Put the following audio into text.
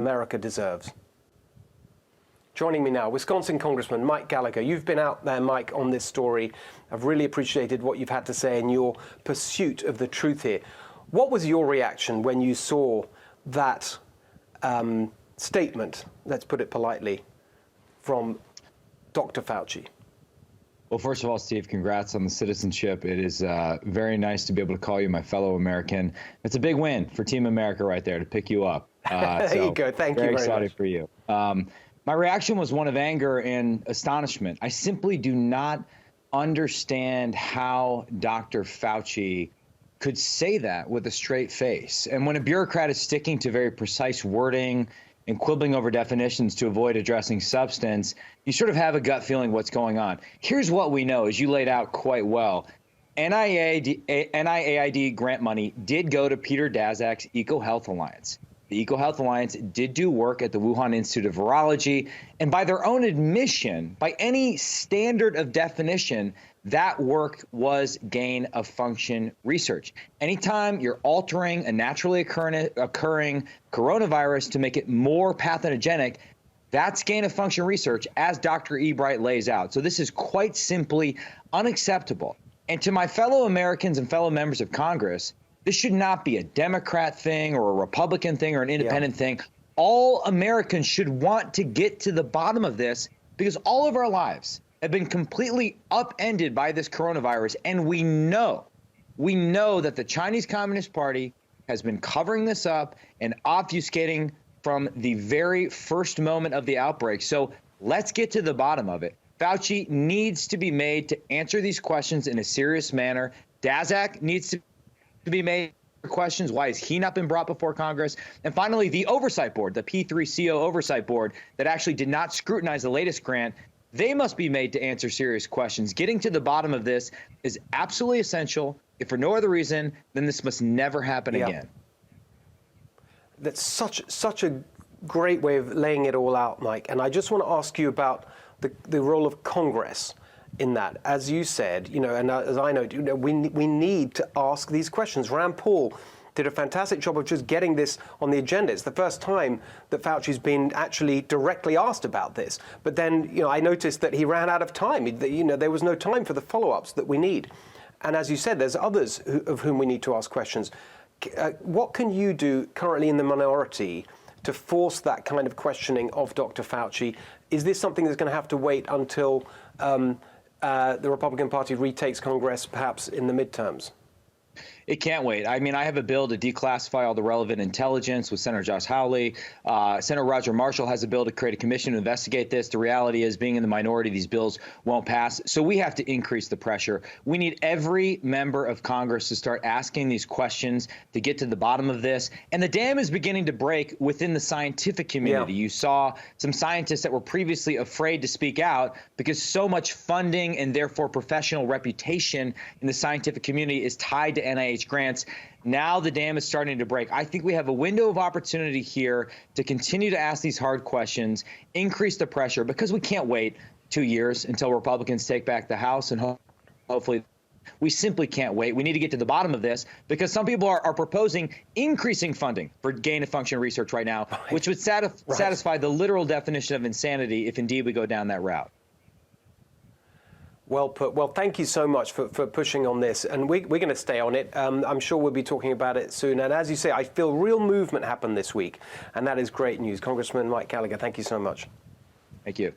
America deserves. Joining me now, Wisconsin Congressman Mike Gallagher. You've been out there, Mike, on this story. I've really appreciated what you've had to say in your pursuit of the truth here. What was your reaction when you saw that statement, let's put it politely, from Dr. Fauci? Well, first of all, Steve, congrats on the citizenship. It is very nice to be able to call you my fellow American. It's a big win for Team America right there to pick you up. There you go. Thank you very much. Very excited for you. My reaction was one of anger and astonishment. I simply do not understand how Dr. Fauci could say that with a straight face. And when a bureaucrat is sticking to very precise wording and quibbling over definitions to avoid addressing substance, you sort of have a gut feeling what's going on. Here's what we know, as you laid out quite well. NIAID grant money did go to Peter Daszak's EcoHealth Alliance. The EcoHealth Alliance did do work at the Wuhan Institute of Virology, and by their own admission, by any standard of definition, that work was gain-of-function research. Anytime you're altering a naturally occurring coronavirus to make it more pathogenic, that's gain-of-function research, as Dr. Ebright lays out. So this is quite simply unacceptable. And to my fellow Americans and fellow members of Congress, this should not be a Democrat thing or a Republican thing or an independent thing. All Americans should want to get to the bottom of this, because all of our lives have been completely upended by this coronavirus. And we know that the Chinese Communist Party has been covering this up and obfuscating from the very first moment of the outbreak. So let's get to the bottom of it. Fauci needs to be made to answer these questions in a serious manner. Daszak needs to be made questions. Why has he not been brought before Congress? And finally, the oversight board, the P3CO oversight board that actually did not scrutinize the latest grant, they must be made to answer serious questions. Getting to the bottom of this is absolutely essential. If for no other reason, then this must never happen again. That's such a great way of laying it all out, Mike. And I just want to ask you about the role of Congress in that. As you said, and as I know, we need to ask these questions. Rand Paul did a fantastic job of just getting this on the agenda. It's the first time that Fauci's been actually directly asked about this. But then, I noticed that he ran out of time. There was no time for the follow-ups that we need. And as you said, there's others of whom we need to ask questions. What can you do currently in the minority to force that kind of questioning of Dr. Fauci? Is this something that's going to have to wait until the Republican Party retakes Congress, perhaps in the midterms? It can't wait. I mean, I have a bill to declassify all the relevant intelligence with Senator Josh Hawley. Senator Roger Marshall has a bill to create a commission to investigate this. The reality is, being in the minority, these bills won't pass. So we have to increase the pressure. We need every member of Congress to start asking these questions to get to the bottom of this. And the dam is beginning to break within the scientific community. You saw some scientists that were previously afraid to speak out because so much funding and therefore professional reputation in the scientific community is tied to NIH grants. Now the dam is starting to break. I think we have a window of opportunity here to continue to ask these hard questions, increase the pressure, because we can't wait 2 years until Republicans take back the House, and hopefully we simply can't wait. We need to get to the bottom of this, because some people are proposing increasing funding for gain-of-function research right now, which would satisfy the literal definition of insanity if indeed we go down that route. Well put. Well, thank you so much for pushing on this. And we're going to stay on it. I'm sure we'll be talking about it soon. And as you say, I feel real movement happen this week. And that is great news. Congressman Mike Gallagher, thank you so much. Thank you.